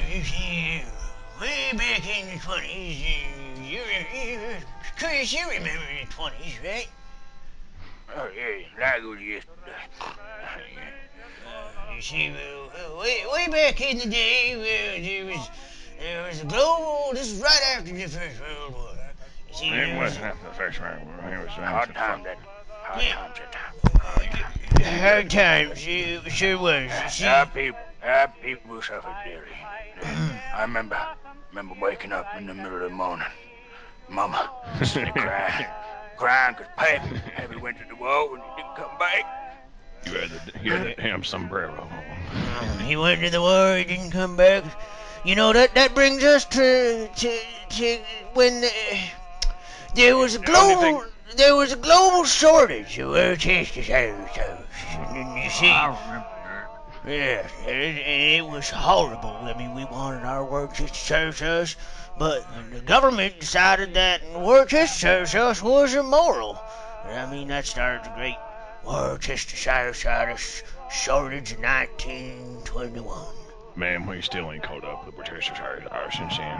Way back in the 20s, Chris, you remember the 20s, right? Oh, yeah, like it was yesterday. You see, way back in the day, there was a global. This is right after the First World War. You see, It there was wasn't after the First World War. It was Hard after the times fuck. that, hard yeah, times that time. Hard times. hard times. It sure was. You see, Our people suffered dearly. I remember waking up in the middle of the morning. Mama sitting there crying because Pappy went to the war and he didn't come back. You had the damn sombrero. he went to the war. He didn't come back. You know that brings us to when there was a global shortage of Worcestershire sauce. And you see, I remember that. yeah, it was horrible. I mean, we wanted our Worcestershire sauce, but the government decided that Worcestershire sauce was immoral. I mean, that started the great Worcestershire sauce shortage in 1921. Man, we still ain't caught up with Worcestershire sauce since then. We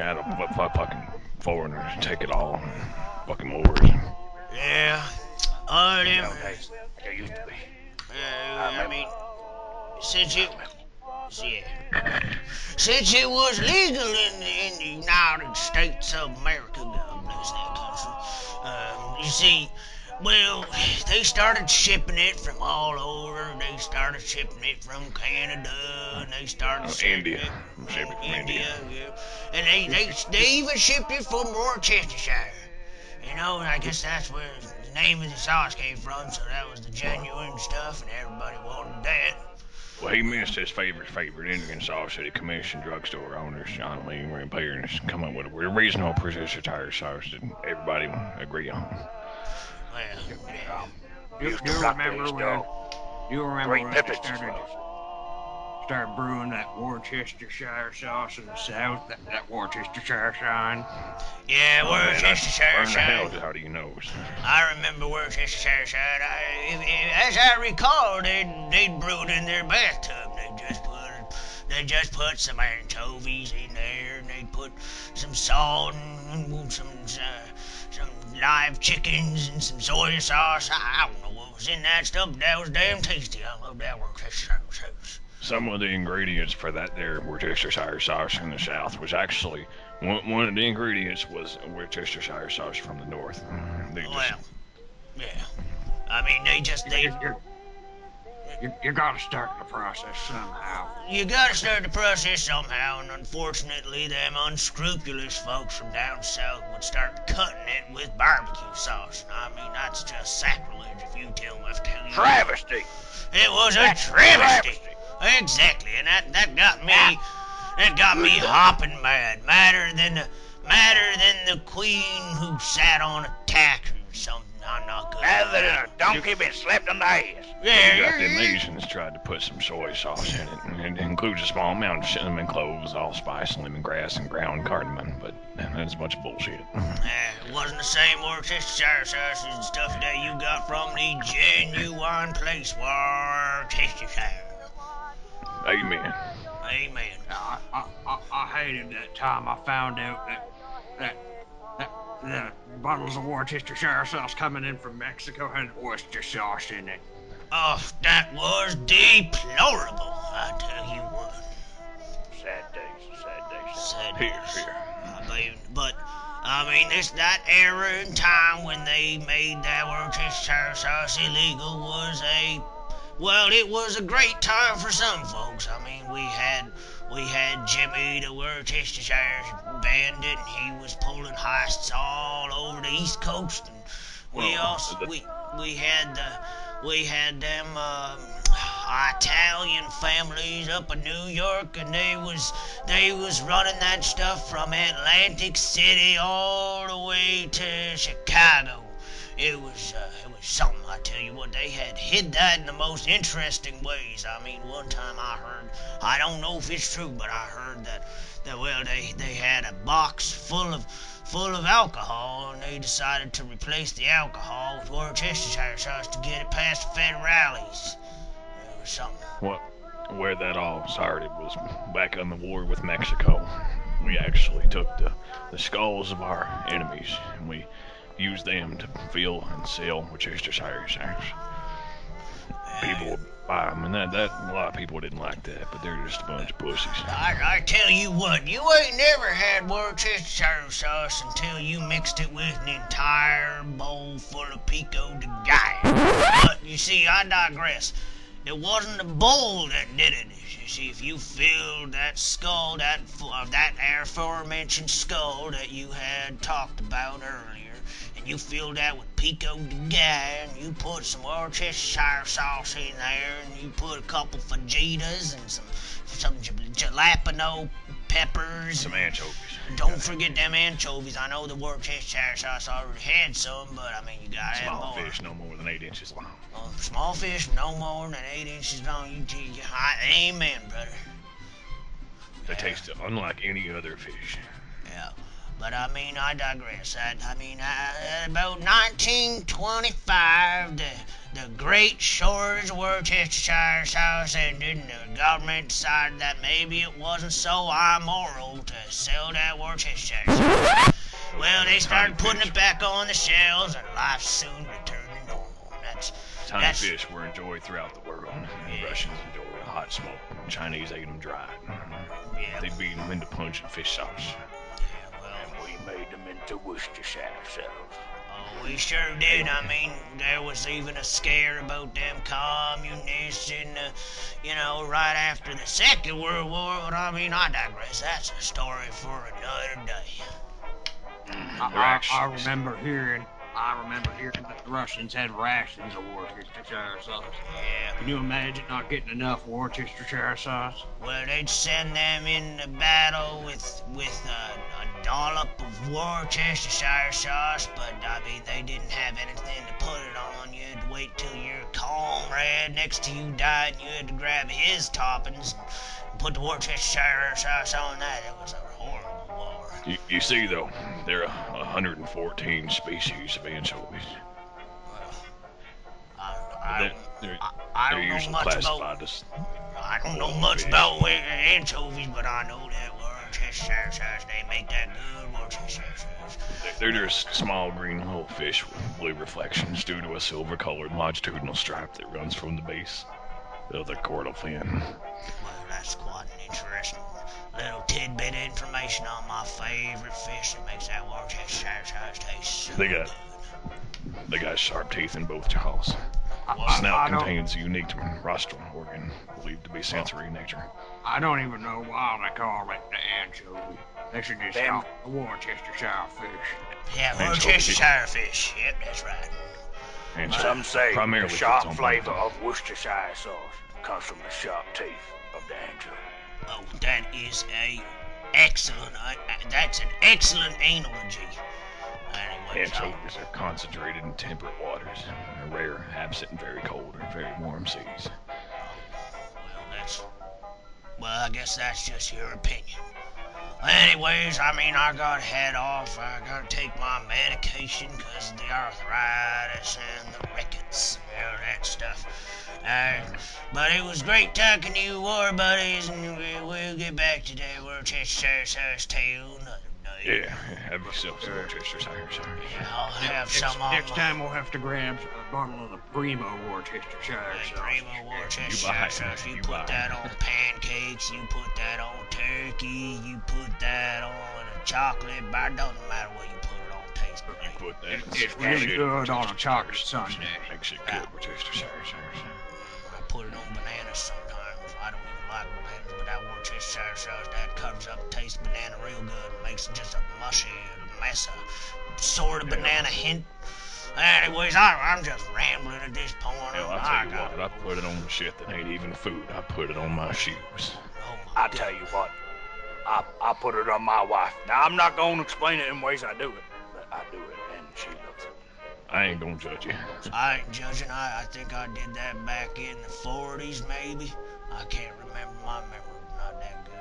had a fucking foreigners take it all. Fucking wars. Yeah, all them. There used to be. I mean, since it, yeah, since it was legal in the United States of America, God bless that country. You see, well, they started shipping it from all over. They started shipping it from Canada, and they started shipping India. it Shipped it from India. yeah. And they even shipped it from Worcestershire. You know, and I guess that's where the name of the sauce came from, so that was the genuine stuff, and everybody wanted that. Well, he missed his favorite Indian sauce that he commissioned drugstore owners, John Lee, and parents come up with a regional Worcestershire sauce that everybody would agree on. Well, You Used to block remember these when dog. when they Pepper started brewing that Worcestershire sauce in the South, that Worcestershire sign? yeah, Worcestershire Where in the hell sauce. how do you know? I remember Worcestershire sauce. As I recall, they'd brewed in their bathtub. They just put some anchovies in there, and they put some salt and some live chickens and some soy sauce. I don't know what was in that stuff, but that was damn tasty. I love that Worcestershire sauce. Some of the ingredients for that there Worcestershire sauce in the South was actually one of the ingredients was Worcestershire sauce from the North. Well, yeah. I mean, You gotta start the process somehow. you gotta start the process somehow, and unfortunately, them unscrupulous folks from down south would start cutting it with barbecue sauce. I mean, that's just sacrilege if you tell me. Travesty. It was a travesty. Exactly, and that got me hopping mad, madder than the queen who sat on a tack or something. I'm not good. Rather than a donkey being slapped on the ass. Yeah, You got them Asians tried to put some soy sauce in it, and it includes a small amount of cinnamon cloves, allspice, lemongrass, and ground cardamom, but that's a bunch of bullshit. It wasn't the same Worcestershire sauce and stuff that you got from the genuine place, Worcestershire. Amen. Amen. I hated that time I found out that the bottles of Worcestershire sauce coming in from Mexico had oyster sauce in it. Oh, that was deplorable, I tell you what. Sad days. Said Here. But I mean, it's that era and time when they made that Worcestershire sauce illegal it was a great time for some folks. I mean, we had Jimmy the Worcestershire bandit, and he was pulling heists all over the East Coast, and we had them Italian families up in New York, and they was running that stuff from Atlantic City all the way to Chicago. It was something, I tell you what. They had hid that in the most interesting ways. I mean, one time I heard, I don't know if it's true, but I heard that they had a box full of alcohol, and they decided to replace the alcohol with Worcestershire sauce to get it past the federales. It was something. What? where that all started was back on the war with Mexico. We actually took the skulls of our enemies and we used them to fill and sell Worcestershire sauce. People would buy them, and that a lot of people didn't like that, but they're just a bunch of pussies. I tell you what, you ain't never had Worcestershire sauce until you mixed it with an entire bowl full of pico de gallo. But you see, I digress. It wasn't the bowl that did it. You see, if you filled that skull, that aforementioned skull that you had talked about earlier, and you filled that with pico de gallo, and you put some Worcestershire sauce in there, and you put a couple fajitas and some jalapeno peppers. Some anchovies. Don't forget them anchovies. I know the Worcestershire sauce already had some, but I mean, you gotta have more. Small fish no more than 8 inches long. Small fish no more than 8 inches long. Amen, brother. They taste unlike any other fish. Yeah. But I mean, I digress. About 1925, the great shortage of Worcestershire sauce ended, and the government decided that maybe it wasn't so immoral to sell that Worcestershire sauce. Well, they started putting it back on the shelves, and life soon returned to normal. Tiny fish were enjoyed throughout the world. The Russians enjoyed a hot smoke. The Chinese ate them dried. Yeah. They beat them into punch and fish sauce. And we made them into Worcestershire sauce. Oh, we sure did. I mean, there was even a scare about them communists right after the Second World War. But I mean, I digress. That's a story for another day. I remember hearing that the Russians had rations of Worcestershire sauce. Yeah. Can you imagine not getting enough Worcestershire sauce? Well, they'd send them into battle with a dollop of Worcestershire sauce, but I mean, they didn't have anything to put it on. You had to wait till your comrade next to you died, and you had to grab his toppings and put the Worcestershire sauce on that. It was a horrible war. You see, though, there are 114 species of anchovies. I don't know much about. I don't know much about anchovies, but I know that Worcestershire sauce. They make that good Worcestershire sauce. They're just small green little fish with blue reflections due to a silver-colored longitudinal stripe that runs from the base of the caudal fin. Well, that's quite an interesting little tidbit of information on my favorite fish that makes that Worcestershire sauce taste so good. They got sharp teeth in both jaws. Snout contains a unique rostral organ believed to be sensory in nature. I don't even know why they call it the anchovy. They should just call it the Worcestershire fish. Yeah, Worcestershire fish. Yep, that's right. And Some say primarily the sharp fits on flavor both. of Worcestershire sauce comes from the sharp teeth of the anchovy. Oh, that is that's an excellent analogy. Anyways, Anchovies are concentrated in temperate waters. They're rare, absent in very cold or very warm seas. Well, I guess that's just your opinion. Anyways, I mean, I gotta head off. I gotta take my medication because of the arthritis and the rickets and all that stuff. But it was great talking to you, war buddies, and we'll get back to that Worcestershire sauce tale another night. Yeah, have yourself some Worcestershire sauce. Yeah, I'll have some on Next time we'll have to grab a bottle of the Primo Worcestershire sauce. Primo Worcestershire sauce. You put that on pancakes, you put that on turkey, you put that on a chocolate bar. Doesn't matter what you put it on, tastes great. You put that It's really good on a chocolate sundae. Makes it good Worcestershire sauce. I put it on bananas sometimes. I don't even like bananas, but that Worcestershire sauce, that covers up, tastes banana real good. Makes it just a mushy mess of sort of banana hint. Anyways, I'm just rambling at this point. Hell, I tell you what, I put it on shit that ain't even food. I put it on my shoes. I tell you what, I put it on my wife. Now, I'm not going to explain it in ways I do it, but I do it, and she loves it. I ain't gonna judge you. I ain't judging. I think I did that back in the 40s, maybe. I can't remember. My memory's not that good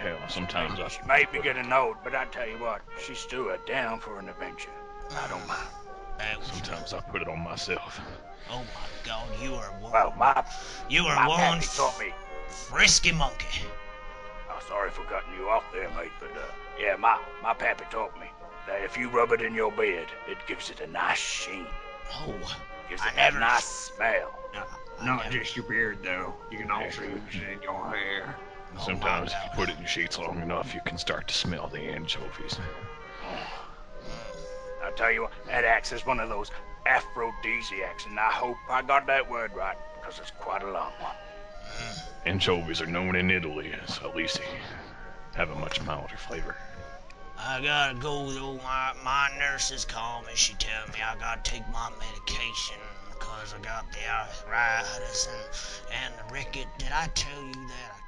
anymore. Hell, sometimes I... She may be getting old, but I tell you what, she's still down for an adventure. I don't mind. That was, Sometimes I put it on myself. oh my God, you are one. Well, my one pappy taught me. frisky monkey. Oh, sorry for cutting you off there, mate, but yeah, my pappy taught me that if you rub it in your beard, it gives it a nice sheen. Oh, Gives I it never- that nice smell. Not just your beard, though. You can also use it in your hair. Sometimes if you put it in sheets long enough, you can start to smell the anchovies. I'll tell you what, that axe is one of those aphrodisiacs, and I hope I got that word right, because it's quite a long one. Anchovies are known in Italy as Alisi, have a much milder flavor. I gotta go though. My nurse has called me. She tell me I gotta take my medication because I got the arthritis and the ricket. Did I tell you that? I